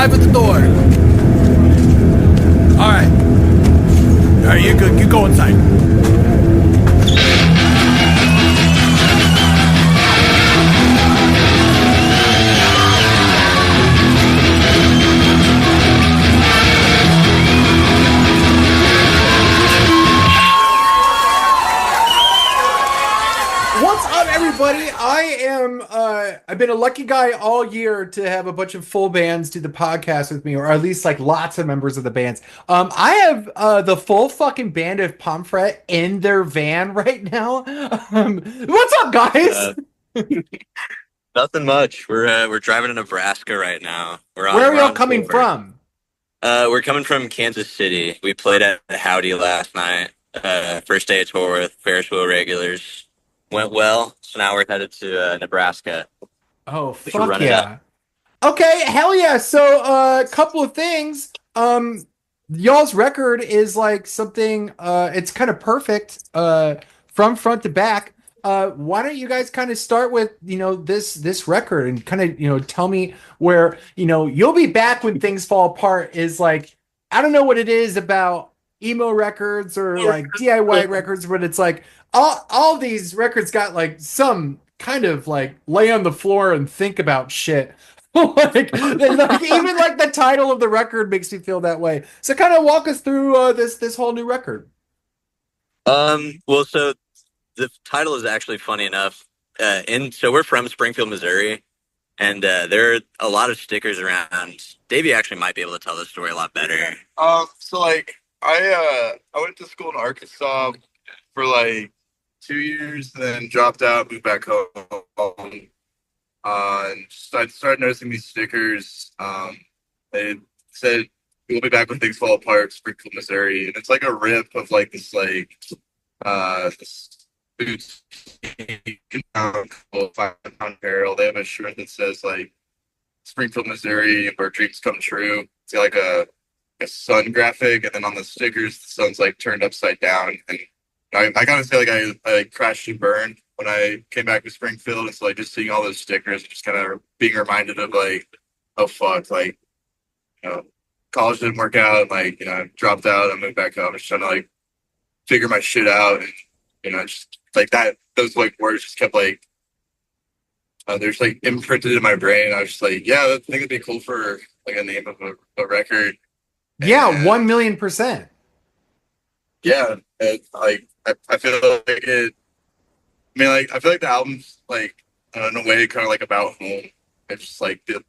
Live at the door. All right. All right, you're good. You go inside. What's up, everybody? I've been a lucky guy all year to have a bunch of full bands do the podcast with me, or at least like lots of members of the bands. I have the full fucking band of Pomfret in their van right now. What's up, guys? Nothing much. We're driving to Nebraska right now. Where are We're y'all on coming tour. from? We're coming from Kansas City. We played at Howdy last night. First day of tour with Ferris wheel regulars. Went well. So now we're headed to Nebraska. Oh, We should fuck run it up. yeah. Okay, hell yeah. So, a couple of things. Y'all's record is like something, it's kind of perfect, from front to back. Why don't you guys kind of start with, this record and kind of, tell me where, you'll be back when things fall apart is like, I don't know what it is about emo records or like DIY records, but it's like all these records got like some kind of like lay on the floor and think about shit. like even like the title of the record makes me feel that way. So kind of walk us through this whole new record. Well, so the title is actually funny enough. So we're from Springfield, Missouri, and there are a lot of stickers around. Davey actually might be able to tell this story a lot better. So like I went to school in Arkansas for like 2 years, and then dropped out, moved back home. And just, I started noticing these stickers. They said we'll be back when things fall apart, Springfield, Missouri, and it's like a rip of like this boots 5-pound barrel. They have a shirt that says like Springfield, Missouri, where dreams come true. It's like a sun graphic, and then on the stickers, the sun's like turned upside down. And I gotta say, like I like crashed and burned when I came back to Springfield. It's like just seeing all those stickers, just kind of being reminded of like, oh fuck, like college didn't work out. Like I dropped out, I moved back home, just trying to like figure my shit out, and just like that. Those like words just kept like they're just like imprinted in my brain. I was just like, yeah, I think it'd be cool for like a name of a record. Yeah, And 1,000,000%. yeah, I feel like it. I mean, like I feel like the album's like in a way kind of like about home. It's just like the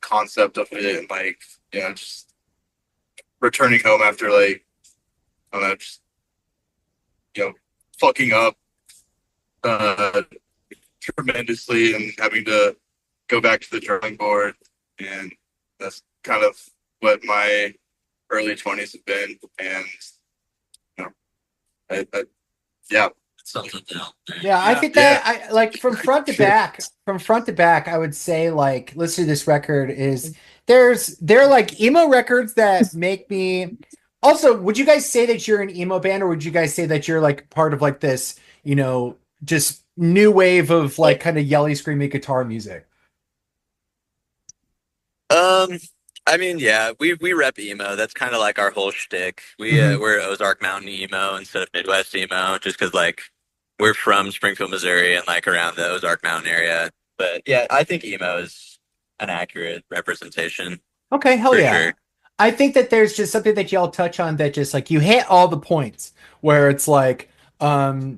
concept of it, and like just returning home after like I don't know, just fucking up tremendously and having to go back to the drawing board, and that's kind of what my early 20s have been. And yeah. Something else. Yeah, I think that I like from front to back, I would say like listen to this record is there are like emo records that make me also, would you guys say that you're an emo band, or would you guys say that you're like part of like this, just new wave of like kind of yelly, screamy guitar music? I mean, yeah, we rep emo. That's kind of like our whole shtick. We're Ozark Mountain emo instead of Midwest emo, just because like we're from Springfield, Missouri, and like around the Ozark Mountain area. But yeah, I think emo is an accurate representation. Okay, hell For yeah. sure. I think that there's just something that y'all touch on that just like you hit all the points where it's like, I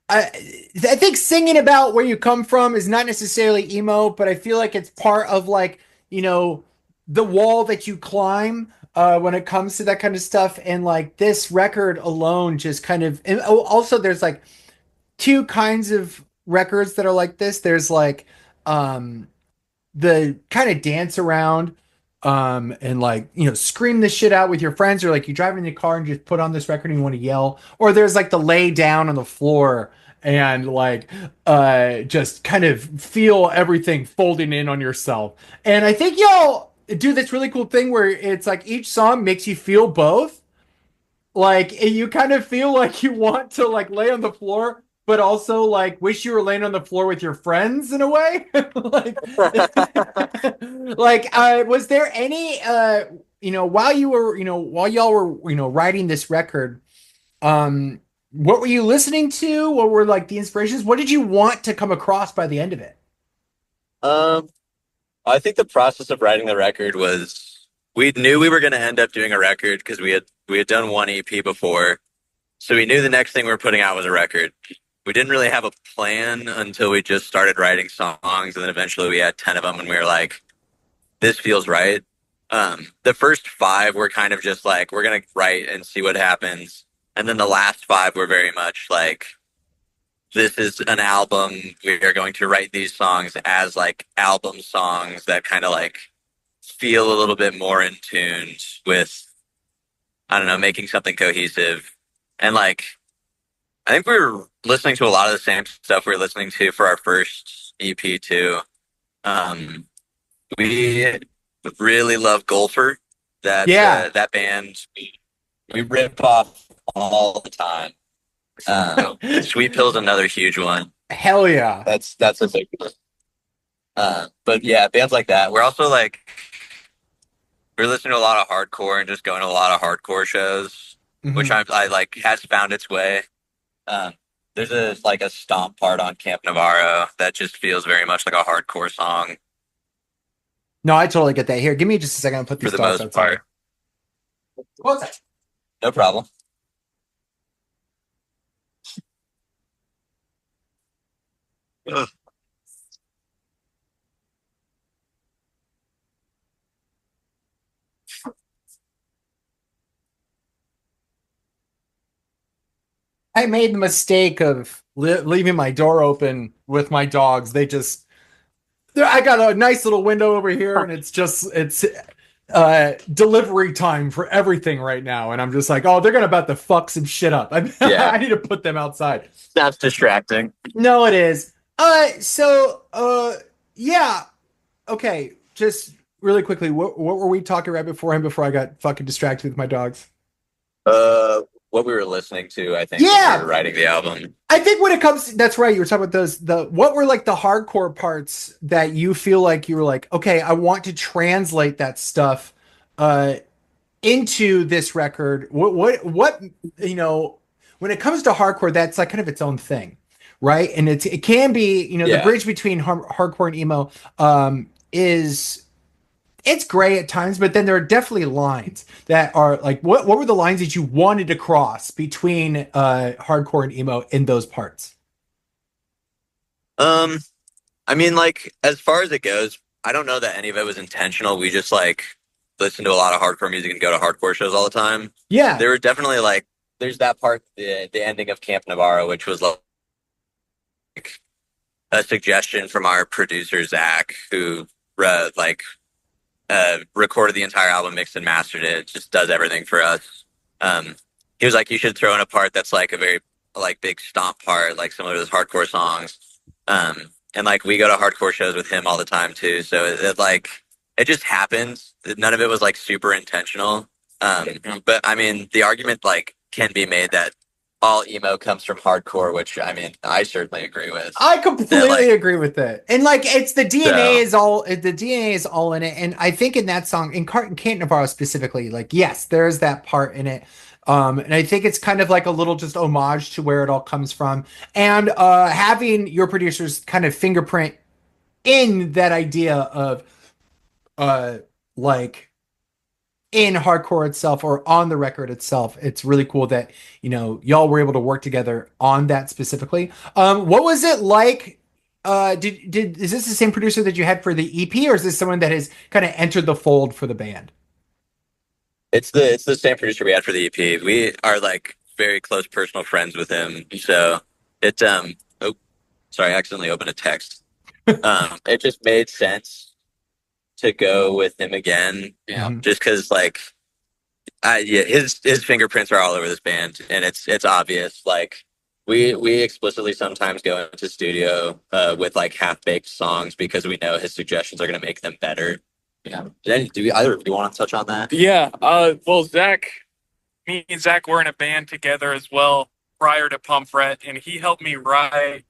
think singing about where you come from is not necessarily emo, but I feel like it's part of like, the wall that you climb when it comes to that kind of stuff. And like this record alone just kind of, and also there's like two kinds of records that are like this. There's like the kind of dance around and like scream this shit out with your friends, or like you drive in your car and just put on this record and you want to yell, or there's like the lay down on the floor and like just kind of feel everything folding in on yourself. And I think y'all do this really cool thing where it's like each song makes you feel both, like you kind of feel like you want to like lay on the floor but also like wish you were laying on the floor with your friends in a way? Like, was there any, while you were, while y'all were, writing this record, what were you listening to? What were like the inspirations? What did you want to come across by the end of it? Um, I think the process of writing the record was we knew we were going to end up doing a record because we had done one EP before, so we knew the next thing we were putting out was a record. We didn't really have a plan until we just started writing songs, and then eventually we had 10 of them, and we were like, "This feels right." The first five were kind of just like we're gonna write and see what happens, and then the last five were very much like this is an album. We are going to write these songs as like album songs that kind of like feel a little bit more in tune with, I don't know, making something cohesive. And like, I think we were listening to a lot of the same stuff we were listening to for our first EP too. Um, we really love Golfer. Yeah, That band we rip off all the time. Sweet Pill's another huge one. hell yeah. That's a big one. But yeah, bands like that. We're also like we're listening to a lot of hardcore and just going to a lot of hardcore shows, which Mhm. I like has found its way. Um, there's a stomp part on Camp Navarro that just feels very much like a hardcore song No, I totally get that. Here, give me just a second. I'll put for these the dogs most outside. part. What's that? No problem. Ugh. I made the mistake of leaving my door open with my dogs. I got a nice little window over here, and it's delivery time for everything right now. And I'm just like, oh, they're gonna about to fuck some shit up. Yeah, I need to put them outside. that's distracting. No, it is. Yeah. Okay, just really quickly, what were we talking right beforehand before I got fucking distracted with my dogs? What we were listening to, I think, when we Yeah, were writing the album. I think when it comes, that's right. You were talking about what were like the hardcore parts that you feel like you were like, okay, I want to translate that stuff, uh, into this record. When it comes to hardcore, that's like kind of its own thing, right? And it can be, the Yeah. bridge between hardcore and emo, is it's gray at times, but then there are definitely lines that are like what were the lines that you wanted to cross between hardcore and emo in those parts? Um, I mean, like as far as it goes, I don't know that any of it was intentional. We just like listen to a lot of hardcore music and go to hardcore shows all the time. Yeah. There were definitely like there's that part, the ending of Camp Navarro, which was like a suggestion from our producer Zach, who like recorded the entire album, mixed and mastered it, just does everything for us. He was like, you should throw in a part that's like a very like big stomp part, like some of his hardcore songs. And like we go to hardcore shows with him all the time too, so like it just happens. None of it was like super intentional. But I mean, the argument like can be made that all emo comes from hardcore, which I mean, I certainly agree with. I That completely like agree with that. And like it's so the DNA is all in it. And I think in that song, in Can't Navarro specifically, like yes, there is that part in it. And I think it's kind of like a little just homage to where it all comes from. And having your producers kind of fingerprint in that idea of uh like in hardcore itself or on the record itself, it's really cool that y'all were able to work together on that specifically. What was it like? Did is this the same producer that you had for the EP, or is this someone that has kind of entered the fold for the band? it's the same producer we had for the EP. We are like very close personal friends with him, so it oh sorry, I accidentally opened a text. It just made sense to go with him again. Yeah, Mhm. just because like yeah, his fingerprints are all over this band, and it's obvious. Like we explicitly sometimes go into studio with like half baked songs because we know his suggestions are going to make them better. Yeah. Either of you want to touch on that? Yeah. Well, me and Zach were in a band together as well prior to Pomfret, and he helped me write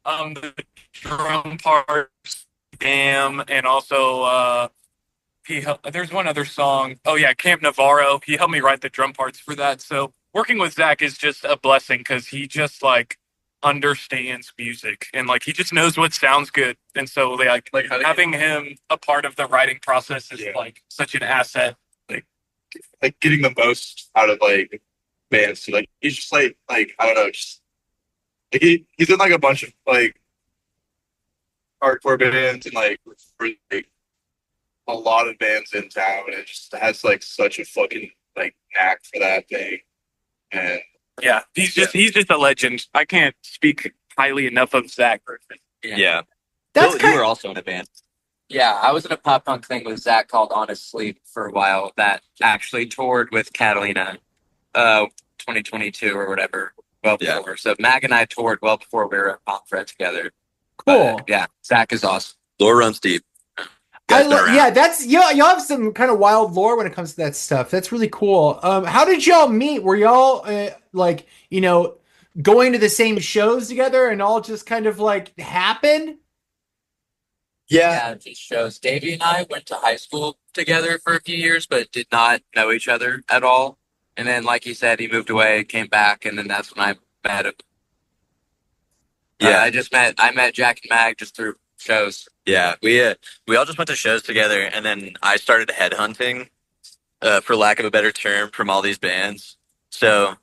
the drum parts, Damn, and also there's one other song. Oh yeah, Camp Navarro. He helped me write the drum parts for that. So working with Zach is just a blessing because he just like understands music and like he just knows what sounds good. And so like having him a part of the writing process is like such an asset. Like getting the most out of like bands too. Like he's just like I don't know, just like he's in like a bunch of like hardcore bands and like a lot of bands in town, and it just has like such a fucking like knack for that thing. And yeah, he's just a legend. I can't speak highly enough of Zach Griffin. Yeah. That's Bill, you were also in a band. Yeah, I was in a pop punk thing with Zach called Honest Sleep for a while that actually toured with Catalina 2022 or whatever. Well before. So Mag and I toured well before we were at Pomfret together. cool. But, yeah, Zach is awesome. Lore runs deep. Yeah, that's y'all have some kind of wild lore when it comes to that stuff. That's really cool. How did y'all meet? Were y'all like, you know, going to the same shows together and all just kind of like happened? Yeah, it just shows. Davey and I went to high school together for a few years, but did not know each other at all. And then, like he said, he moved away, came back, and then that's when I met him. Yeah, I met Jack and Mag just through shows. Yeah, we all just went to shows together, and then I started headhunting, for lack of a better term, from all these bands. So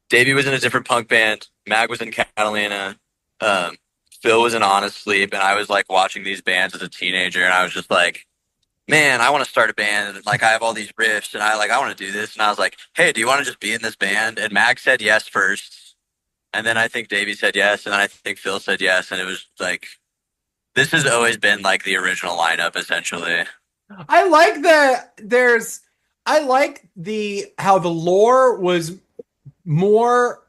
Davey was in a different punk band, Mag was in Catalina, Phil was in Honest Sleep, and I was like watching these bands as a teenager, and I was just like, man, I want to start a band, and like I have all these riffs, and I want to do this, and I was like, hey, do you want to just be in this band? And Mag said yes first, and then I think Davey said yes, and then I think Phil said yes, and it was like, this has always been like the original lineup, essentially. I like how the lore was more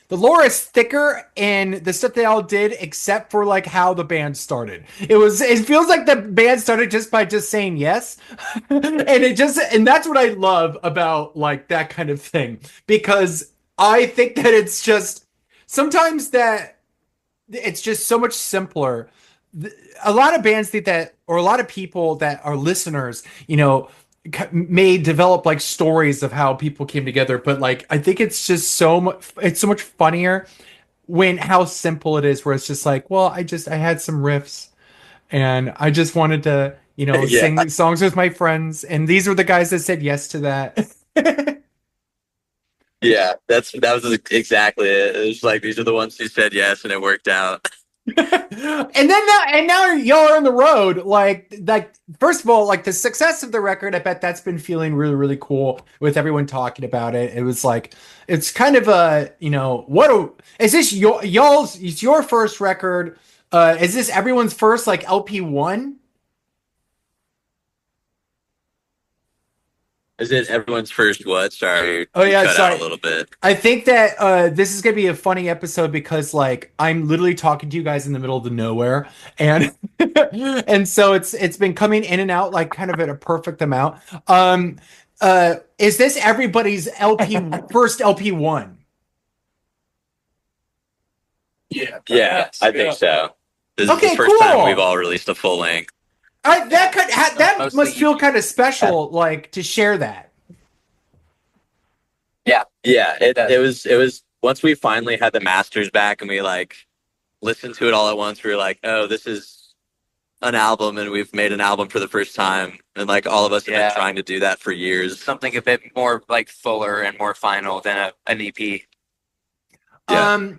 the lore is thicker and the stuff they all did, except for like how the band started. It feels like the band started just by just saying yes. and that's what I love about like that kind of thing, because I think that it's just sometimes that it's just so much simpler. A lot of bands think that, or a lot of people that are listeners, you know, may develop like stories of how people came together, but like I think it's just so much funnier when how simple it is, where it's just like, well, I had some riffs and I just wanted to, you know, sing songs with my friends, and these were the guys that said yes to that. Yeah, that was exactly it. It was like, these are the ones who said yes, and it worked out. and now y'all are on the road. Like first of all, like the success of the record, I bet that's been feeling really, really cool with everyone talking about it. It was like, it's kind of a, you know, is this it's your first record? Is this everyone's first like LP1? Is it everyone's first what? Sorry. Oh yeah, cut sorry. out a little bit. I think that this is gonna be a funny episode because like I'm literally talking to you guys in the middle of the nowhere, and and so it's been coming in and out like kind of at a perfect amount. Is this everybody's first LP1? yeah, Yeah, I think so. This is the first time we've all released a full length. That must feel kind of special, like to share that. Yeah, it was once we finally had the masters back and we like listened to it all at once. We were like, oh, this is an album, and we've made an album for the first time, and like all of us have been trying to do that for years. Something a bit more like fuller and more final than an EP. Yeah.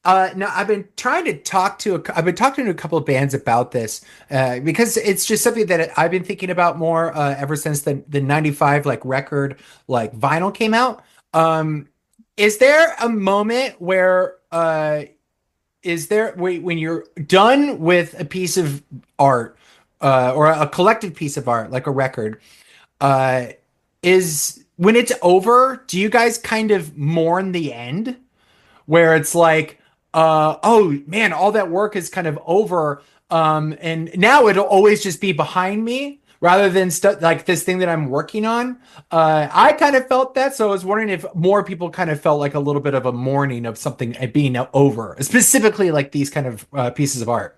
No, I've been talking to a couple of bands about this because it's just something that I've been thinking about more ever since the 95 like record like vinyl came out. Is there a moment where when you're done with a piece of art or a collected piece of art like a record, is when it's over, do you guys kind of mourn the end, where it's like, oh man, all that work is kind of over, and now it'll always just be behind me, rather than stuff like this thing that I'm working on. I kind of felt that, so I was wondering if more people kind of felt like a little bit of a mourning of something being over, specifically like these kind of pieces of art.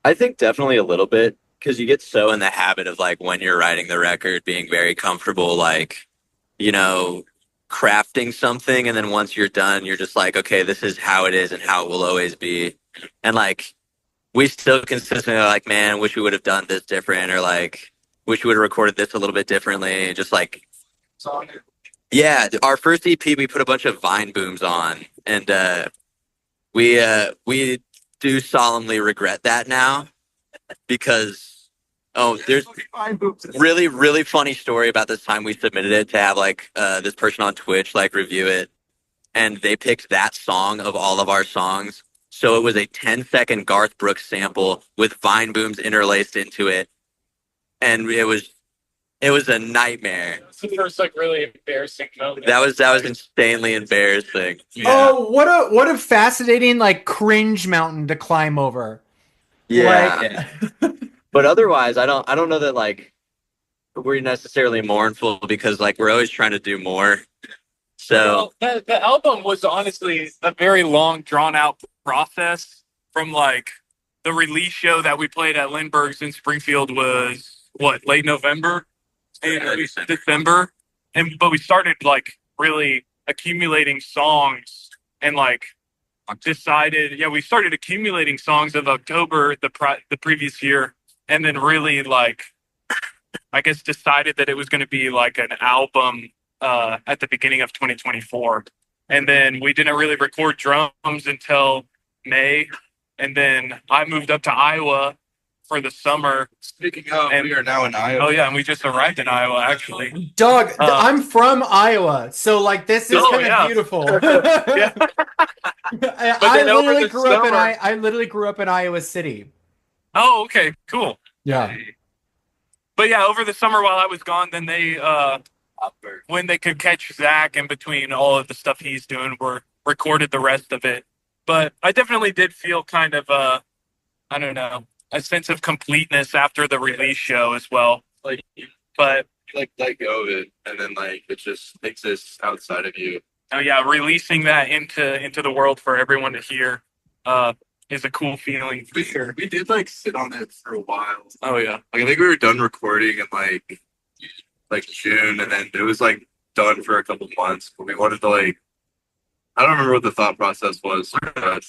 I think definitely a little bit because you get so in the habit of like when you're writing the record, being very comfortable, like, you know, crafting something. And then once you're done, you're just like, okay, this is how it is and how it will always be. And like, we still consistently are like, man, wish we would have done this different or like, wish we would have recorded this a little bit differently. Just like, yeah, our first EP, we put a bunch of Vine booms on and we do solemnly regret that now because there's really really funny story about this time we submitted it to have like this person on Twitch like review it, and they picked that song of all of our songs, so it was a 10-second Garth Brooks sample with Vine booms interlaced into it, and it was a nightmare. It's the first like really embarrassing moment. That was insanely embarrassing. Oh, what a fascinating like cringe mountain to climb over. Yeah. But otherwise, I don't know that like we're necessarily mournful because like we're always trying to do more. So well, the album was honestly a very long, drawn out process. From like the release show that we played at Lindbergh's in Springfield was what, late November, December, but we started like really accumulating songs and like decided, we started accumulating songs of October the previous year, and then really like I guess decided that it was going to be like an album at the beginning of 2024, and then we didn't really record drums until May, and then I moved up to Iowa for the summer. Speaking of, we are now in Iowa. Oh yeah, and we just arrived in Iowa actually. Doug, I'm from Iowa, so like this is kind of beautiful. Yeah. I literally grew up in Iowa City. Oh, okay, cool. Yeah. But yeah, over the summer while I was gone, then they when they could catch Zach in between all of the stuff he's doing, were recorded the rest of it. But I definitely did feel kind of I don't know, a sense of completeness after the release show as well. But like let go of it, and then like it just exists outside of you. Oh yeah, releasing that into the world for everyone to hear is a cool feeling for sure. We did like sit on it for a while. Oh yeah, like I think we were done recording in like June, and then it was like done for a couple months. But we wanted to like, I don't remember what the thought process was. But,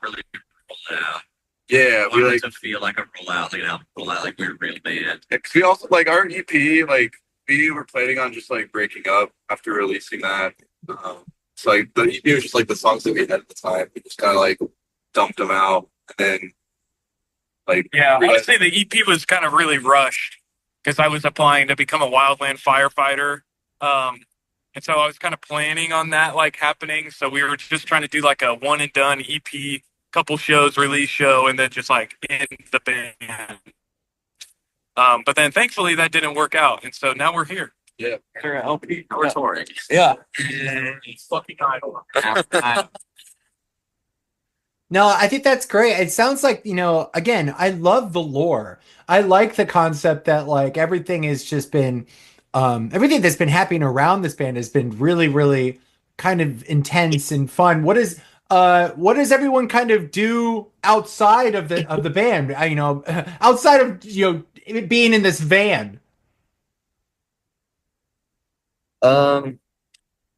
really roll out. Yeah, we like to feel like a rollout, like an album rollout, like we're a real band. Because we also like our EP, like we were planning on just like breaking up after releasing that. So like the EP was just like the songs that we had at the time. We just kind of like dumped them out, and then like honestly, the EP was kind of really rushed because I was applying to become a wildland firefighter, and so I was kind of planning on that like happening. So we were just trying to do like a one and done EP, couple shows, release show, and then just like end the band. But then thankfully that didn't work out, and so now we're here. Yeah, we're LP. We're touring. Yeah, it's fucking Iowa. No, I think that's great. It sounds like, again, I love the lore. I like the concept that like everything has just been, everything that's been happening around this band has been really, really kind of intense and fun. What does everyone kind of do outside of the band? Outside of it being in this van.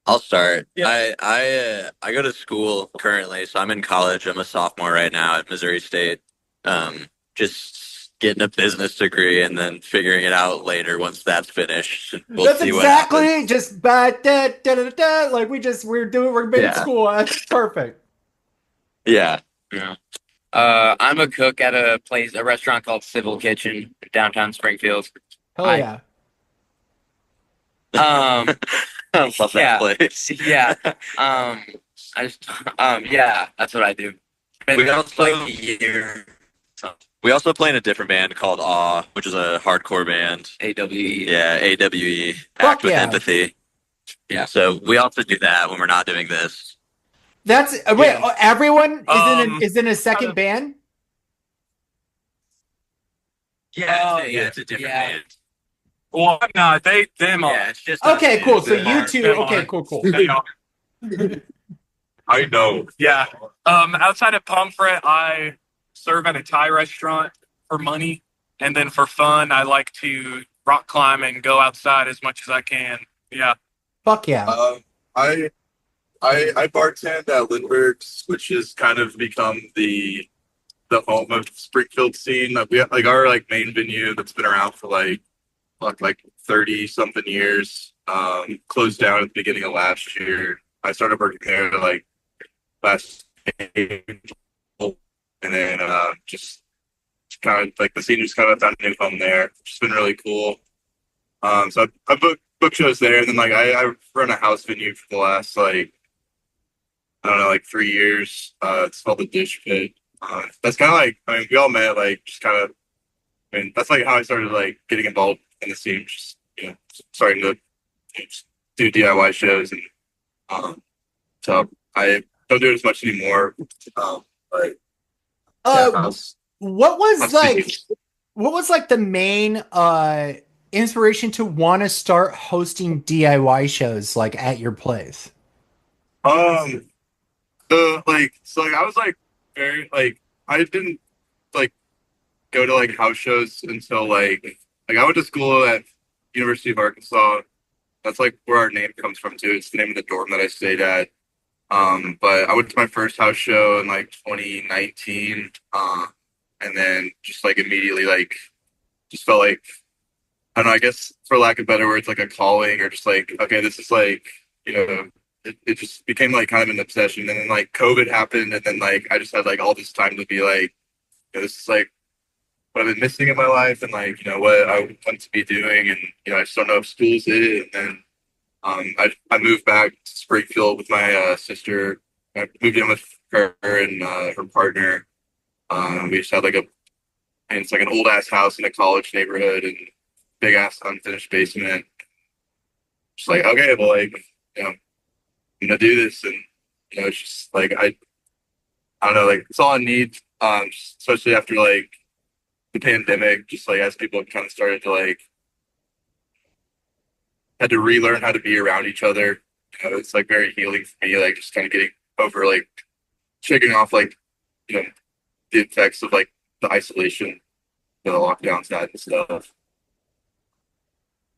I'll start. Yeah. I go to school currently, so I'm in college. I'm a sophomore right now at Missouri State. Just getting a business degree and then figuring it out later once that's finished. That's see exactly what just like we're been in school. That's perfect. Yeah. I'm a cook at a restaurant called Civil Kitchen, downtown Springfield. Hell yeah. I love that place. Yeah. That's what I do. We also play in a different band called Awe, which is a hardcore band. AWE. Yeah, AWE. Act with Empathy. Yeah. So we also do that when we're not doing this. That's everyone is in a second band? Yeah, it's a different yeah. band. Well, no, them Yeah, are. it's just Okay, us, cool. man. So Them you are. two. Them Okay, are. cool. They are. I know. Yeah. Outside of Pomfret, I serve at a Thai restaurant for money, and then for fun, I like to rock climb and go outside as much as I can. Yeah. Fuck yeah. I I bartend at Lindbergh's, which has kind of become the home of Springfield scene. We have, like, our like main venue that's been around for like 30 something years. Closed down at the beginning of last year. I started working there like last April, and then just kind of like the scene just kind of found a new home there, which has been really cool. So I book shows there, and then like I run a house venue for the last like I don't know like 3 years. It's called the Dish Pit. That's kind of like I mean we all met like just kind of I mean that's like how I started like getting involved in the scene, just starting to just do DIY shows, and so I don't do it as much anymore. But yeah, What was house like? venue. What was like the main inspiration to want to start hosting DIY shows like at your place? Um, like so like I was like very like I didn't like go to like house shows until like I went to school at University of Arkansas. That's like where our name comes from too. It's the name of the dorm that I stayed at. But I went to my first house show in like 2019. And then just like immediately like just felt like I don't know, I guess for lack of better words, like a calling or just like, okay, this is like, it just became like kind of an obsession. And then like COVID happened and then like I just had like all this time to be like, this is like what I've been missing in my life and like, what I want to be doing and I just don't know if school's it. And then I moved back to Springfield with my sister. I moved in with her and her partner. We just had like and it's like an old ass house in a college neighborhood and big ass unfinished basement. Just like, okay, well, like, I'm gonna do this. And, it's just like, I don't know, like, it's all I need. Especially after like the pandemic, just like as people kind of started to like, had to relearn how to be around each other. It's like very healing for me, like just kind of getting over like shaking off like, you know, the effects of like the isolation, the lockdowns, that and stuff.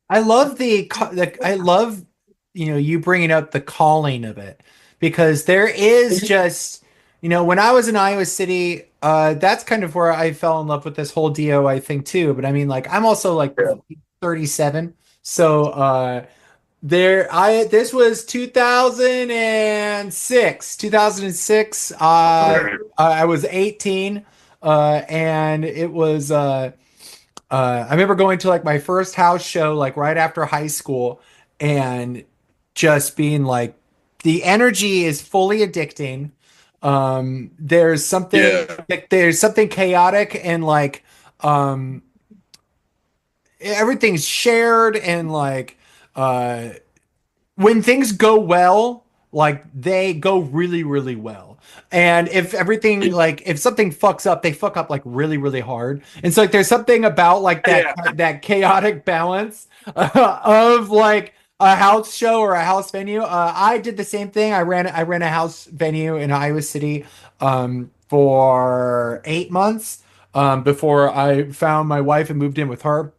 I love I love you bringing up the calling of it because there is just when I was in Iowa City, that's kind of where I fell in love with this whole DIY thing too. But I mean, like I'm also like 37, so this was 2006. I was 18, and it was I remember going to like my first house show like right after high school and just being like the energy is fully addicting. There's something Yeah, there's something chaotic and like um everything's shared and like uh when things go well, like they go really, really well. And if everything like if something fucks up, they fuck up like really, really hard. And so like there's something about like that chaotic balance of like a house show or a house venue. I did the same thing. I ran a house venue in Iowa City for 8 months before I found my wife and moved in with her.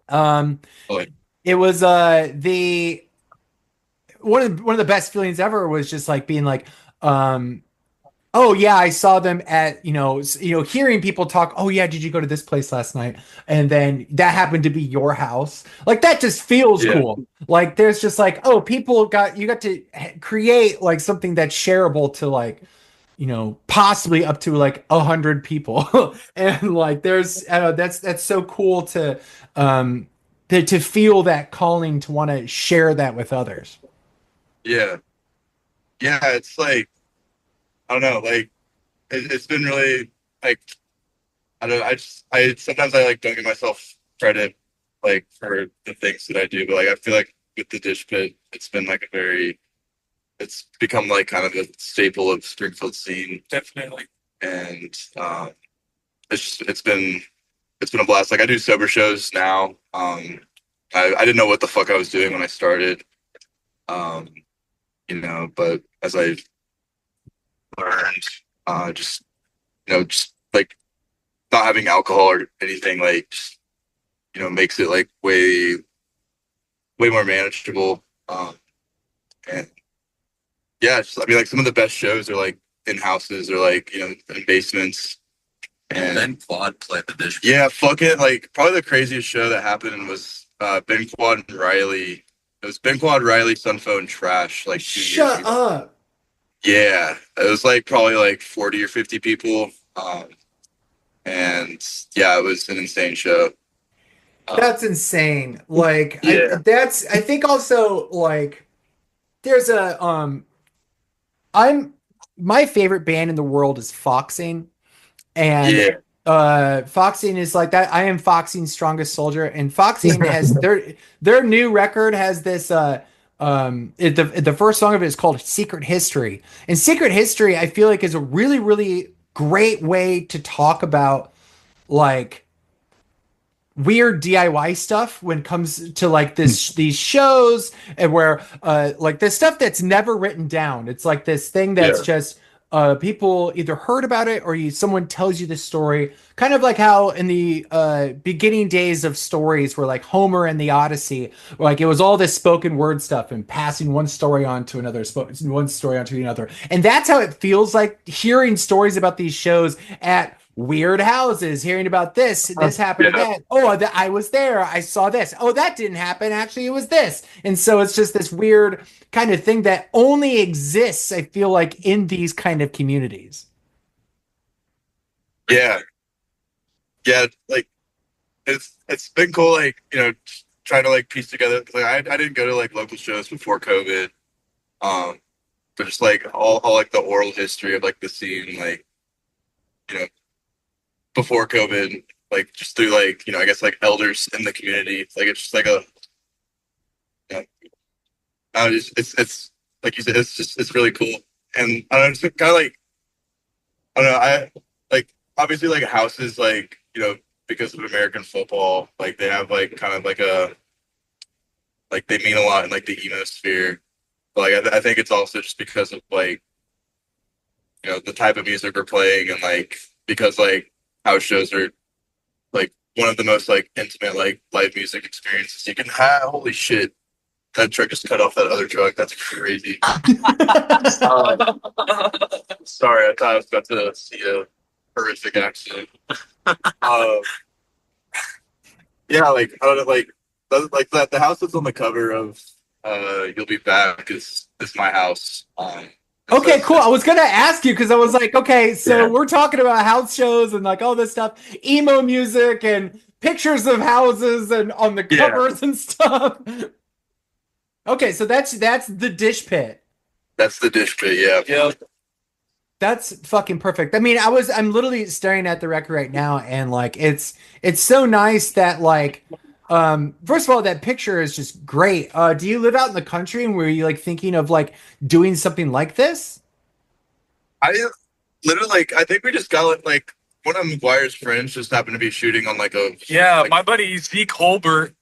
Um, like, it was the one of the best feelings ever was just like being like oh yeah, I saw them at hearing people talk, oh yeah, did you go to this place last night, and then that happened to be your house, like that just feels yeah, cool. Like there's just like, oh, you got to create like something that's shareable to like possibly up to like 100 people. And like there's that's so cool um to feel that calling to want to share that with others. yeah, yeah. It's like I don't know, like it's been really like I don't. I sometimes I like don't give myself credit like for the things that I do, but like I feel like with the dish pit, it's been like it's become like kind of a staple of Springfield scene, Definitely. and it's been it's been a blast. Like I do sober shows now. I didn't know what the fuck I was doing when I started. But as I learned, just just like not having alcohol or anything, like just makes it like way more manageable. And yeah, I mean, like some of the best shows are like in houses or like in basements. And then Quad played the dish. Yeah, fuck it. Like probably the craziest show that happened was Ben Quad and Riley. It was Ben Quad, Riley, Sunphone, Trash. Like 2 years Shut ago. up. Yeah, it was like probably like 40 or 50 people. And yeah, it was an insane show. That's insane. Like Yeah. I think also like there's I'm my favorite band in the world is Foxing. And Yeah. Foxing is like that. I am Foxing's strongest soldier, and Foxing has their new record has this the first song of it is called Secret History. And Secret History I feel like is a really, really great way to talk about like weird DIY stuff when it comes to like these shows, and where like this stuff that's never written down. It's like this thing that's just people either heard about it or someone tells you the story, kind of like how in the beginning days of stories were like Homer and the Odyssey, where like it was all this spoken word stuff and passing one story on to another, one story onto another. And that's how it feels like hearing stories about these shows at weird houses, hearing about this happened to that. Oh, I was there. I saw this. Oh, that didn't happen. Actually, it was this. And so it's just this weird kind of thing that only exists, I feel like, in these kind of communities. Yeah. Yeah. Like it's been cool, like, trying to like piece together. Like I didn't go to like local shows before COVID. But just like all like the oral history of like the scene, like, before COVID, like just through like I guess like elders in the community. Like it's just like it's like you said, it's really cool. And I don't know, it's kind of like I don't know, I like obviously like houses, like because of American football, like they have like kind of like like they mean a lot in like the emo sphere. But like I think it's also just because of like the type of music we're playing, and like because like house shows are like one of the most like intimate like live music experiences you can have. Holy shit, that truck just cut off that other truck. That's crazy. Sorry, I thought I was about to see a horrific accident. Yeah, like I don't know, like that the house that's on the cover of You'll Be Back is my house. Okay, cool. I was gonna ask you because I was like, okay, so we're talking about house shows and like all this stuff, emo music and pictures of houses and on the covers and stuff. Okay, so that's the Dish Pit. That's the Dish Pit, yeah. Yeah. That's fucking perfect. I mean, I'm literally staring at the record right now, and like it's so nice that like first of all, that picture is just great. Do you live out in the country, and were you like thinking of like doing something like this? I literally like I think we just got like one of McGuire's friends just happened to be shooting on like a My buddy Zeke Holbert,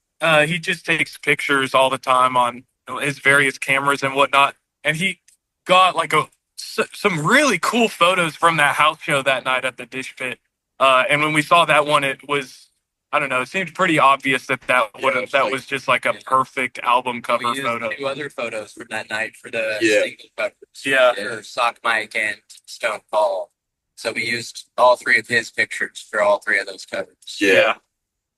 he just takes pictures all the time on his various cameras and whatnot, and he got like some really cool photos from that house show that night at the Dish Pit. And when we saw that one, it was, I don't know, it seemed pretty obvious that was just like a perfect album cover We used photo. 2 other photos from that night for the Yeah. single covers. Yeah. For Sock Mike and Stone Paul. So we used all 3 of his pictures for all 3 of those covers. Yeah.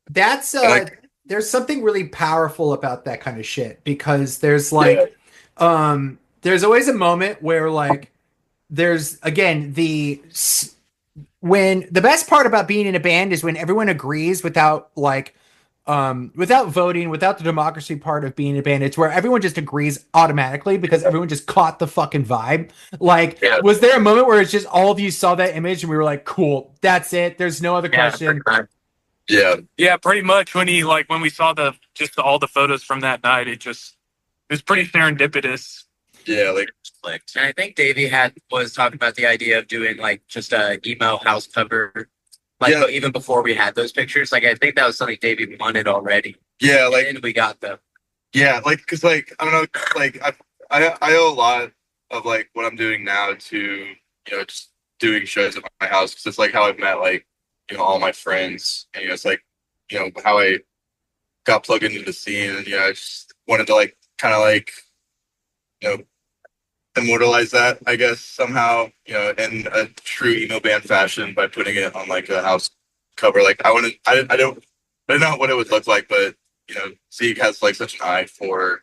That's like- there's something really powerful about that kind of shit, because there's like there's always a moment where like there's again when the best part about being in a band is when everyone agrees without like without voting, without the democracy part of being in a band. It's where everyone just agrees automatically because everyone just caught the fucking vibe. Like, was there a moment where it's just all of you saw that image and we were like, cool, that's it, there's no other question? Yeah, Pretty much. When we saw all the photos from that night, it was pretty serendipitous. Yeah, like And I think Davey was talking about the idea of doing like just a emo house cover Like Yeah. even before we had those pictures, like I think that was something Davey wanted already, Yeah, like and we got them. yeah, like because like I don't know, like I owe a lot of like what I'm doing now to just doing shows at my house because it's like how I've met like all my friends and it's like how I got plugged into the scene and I just wanted to like kind of like you know immortalize that I guess somehow in a true emo band fashion by putting it on like a house cover. Like I don't know what it would look like, but Zeke has like such an eye for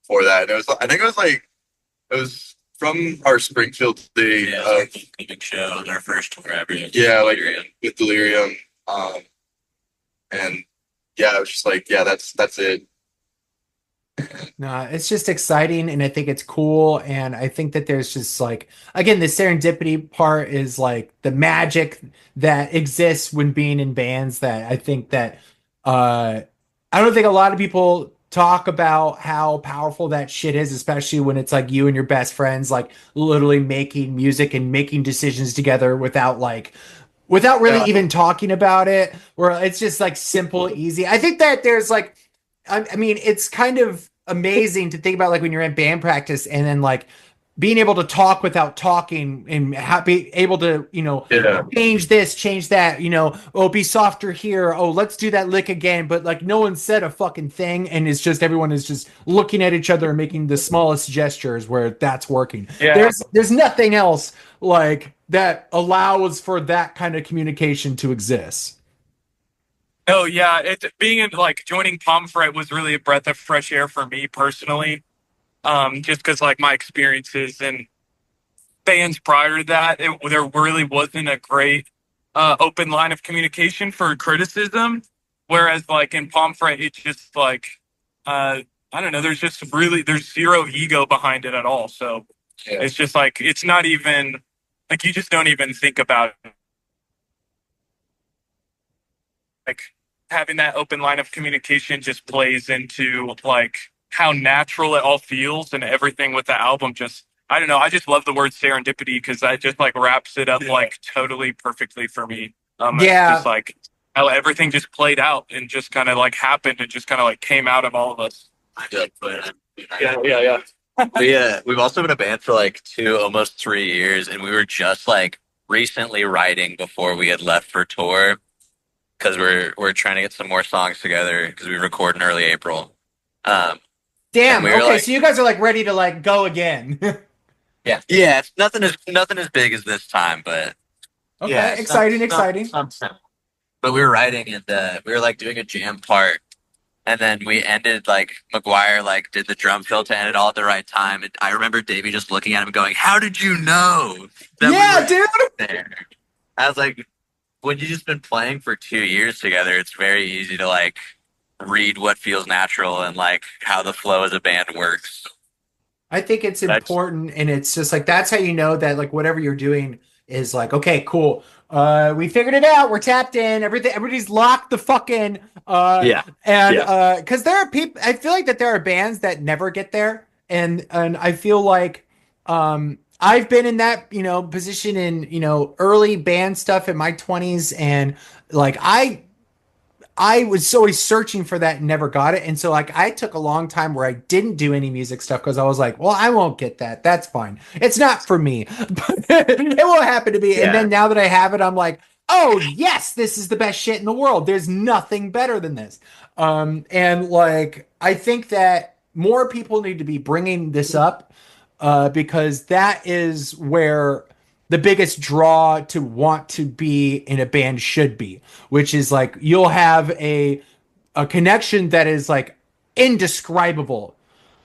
that. And I think it was from our Springfield day. Yeah, it was our big show on our first tour ever. Yeah, like with Delirium. And yeah, it was just like, yeah, that's it. No, it's just exciting and I think it's cool. And I think that there's just like, again, the serendipity part is like the magic that exists when being in bands that I think that, I don't think a lot of people talk about how powerful that shit is, especially when it's like you and your best friends, like literally making music and making decisions together without really even talking about it, where it's just like simple, easy. I think that there's like, I mean, it's kind of amazing to think about like when you're in band practice and then like being able to talk without talking and be able to, change this, change that, oh, be softer here. Oh, let's do that lick again. But like no one said a fucking thing. And it's just, everyone is just looking at each other and making the smallest gestures where that's working. Yeah. There's nothing else like that allows for that kind of communication to exist. Oh yeah, it's being in like joining Pomfret was really a breath of fresh air for me personally. Just because like my experiences in bands prior to that, there really wasn't a great open line of communication for criticism. Whereas like in Pomfret, it's just like I don't know, there's zero ego behind it at all. So it's just like it's not even like you just don't even think about it. Like having that open line of communication just plays into like how natural it all feels and everything with the album. Just I don't know, I just love the word serendipity because that just like wraps it up like totally perfectly for me. It's just like how everything just played out and just kind of like happened and just kind of like came out of all of us. Yeah. We've also been a band for like almost 3 years, and we were just like recently writing before we had left for tour because we're trying to get some more songs together because we record in early April. Damn. we were Okay, like- so you guys are like ready to like go again. Yeah, it's nothing as big as this time, but Okay, yeah, exciting. But we were writing and we were like doing a jam part, and then we ended like McGuire like did the drum fill to end it all at the right time. And I remember Davey just looking at him going, "How did you know that Yeah, we were dude. there?" I was like, "When you've just been playing for 2 years together, it's very easy to like read what feels natural and like how the flow as a band works." I think it's important, and it's just like that's how you know that like whatever you're doing is like okay, cool. We figured it out. We're tapped in. Everybody's locked the fuck in. And because there are people, I feel like that there are bands that never get there, and I feel like I've been in that position in early band stuff in my 20s, and like I was always searching for that and never got it. And so like I took a long time where I didn't do any music stuff because I was like, well, I won't get that. That's fine. It's not for me. But it won't happen to me. Yeah. And then now that I have it, I'm like, oh yes, this is the best shit in the world. There's nothing better than this. And like I think that more people need to be bringing this up because that is where the biggest draw to want to be in a band should be, which is like you'll have a connection that is like indescribable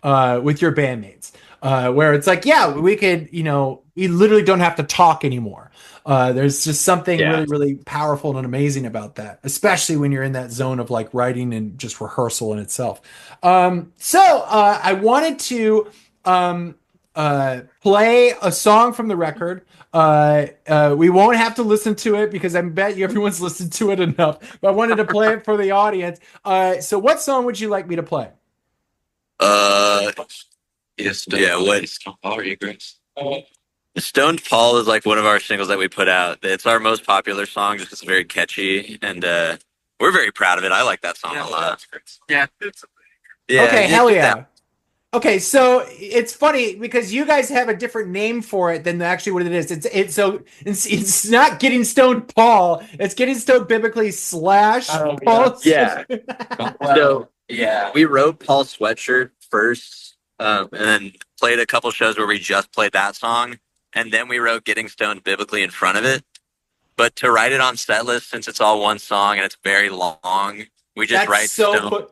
with your bandmates, where it's like, yeah, we could, we literally don't have to talk anymore. There's just something really, really powerful and amazing about that, especially when you're in that zone of like writing and just rehearsal in itself. So I wanted to play a song from the record. We won't have to listen to it because I bet you everyone's listened to it enough. But I wanted to play it for the audience. So what song would you like me to play? Yes. Yeah. What? Oh, Stoned Paul is like one of our singles that we put out. It's our most popular song just because it's very catchy, and we're very proud of it. I like that song a lot. Yeah. Yeah, Okay, you hell get yeah. that- Okay, so it's funny because you guys have a different name for it than actually what it is. It's not Getting Stoned Paul. It's Getting Stoned Biblically / Paul. Yeah. So Yeah. we wrote Paul's Sweatshirt first, and then played a couple shows where we just played that song, and then we wrote Getting Stoned Biblically in front of it. But to write it on set list, since it's all one song and it's very long, we just That's write so Stone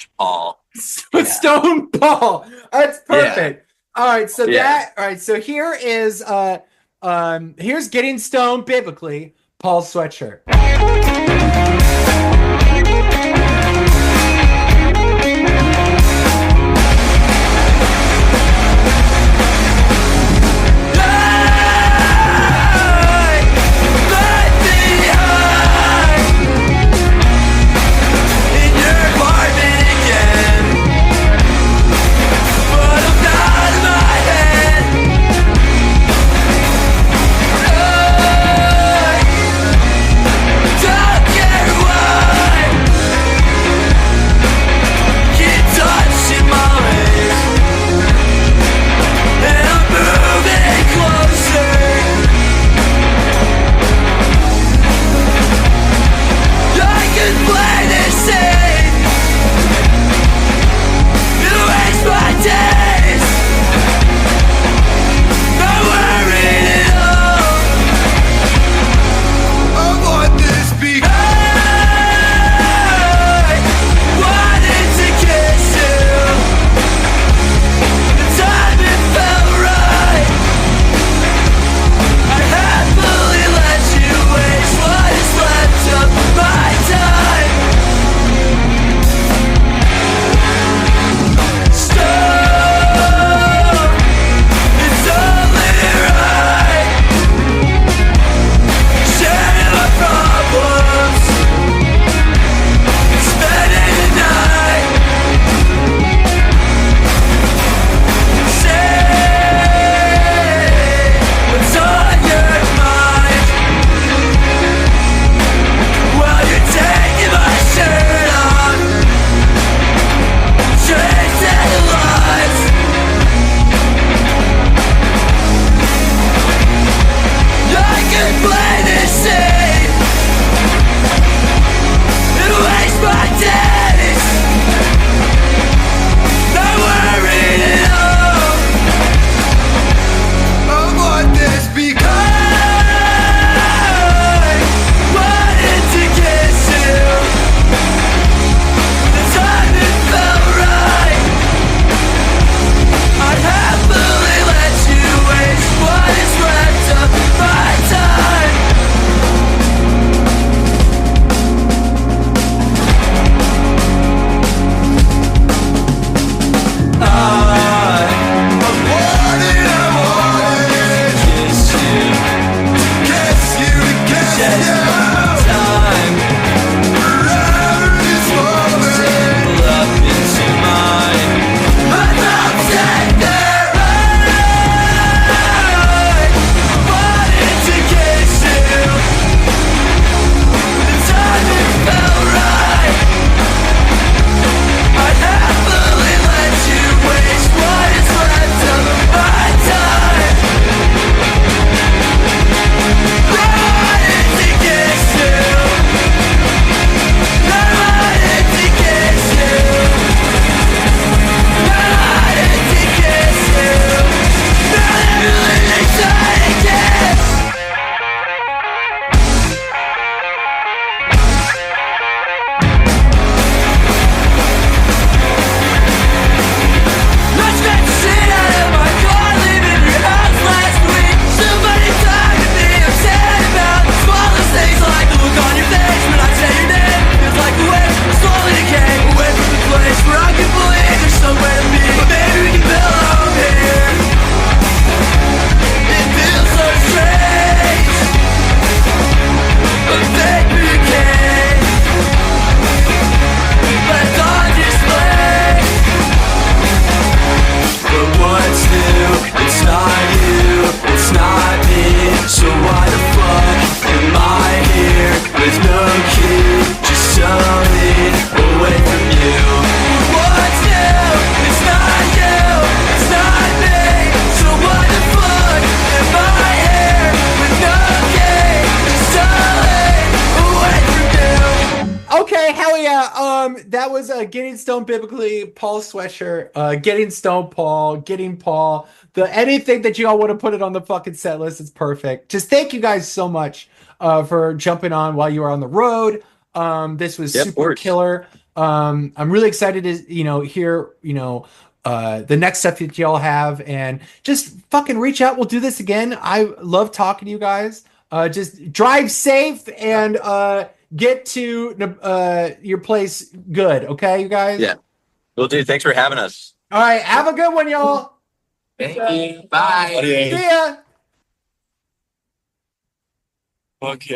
/ Paul. Stone Paul. That's perfect. All right, so Yeah. so here is here's Getting Stoned Biblically, Paul's Sweatshirt. Don't care with no cue, just showing away from you. What's new? It's not you, it's not me. So what the fuck am I here with no key, just showing away from you. Okay, hell yeah. That was Getting Stoned Biblically, Paul Sweatshirt, Getting Stoned Paul, Getting Paul. Anything that you all want to put it on the fucking set list, it's perfect. Just thank you guys so much for jumping on while you were on the road. This was super killer. I'm really excited to hear the next stuff that y'all have, and just fucking reach out. We'll do this again. I love talking to you guys. Just drive safe and get to your place good. Okay, you guys? Yeah. Well, dude, thanks for having us. All right. Have a good one, y'all. Thank you. Bye. See ya. Fuck yeah.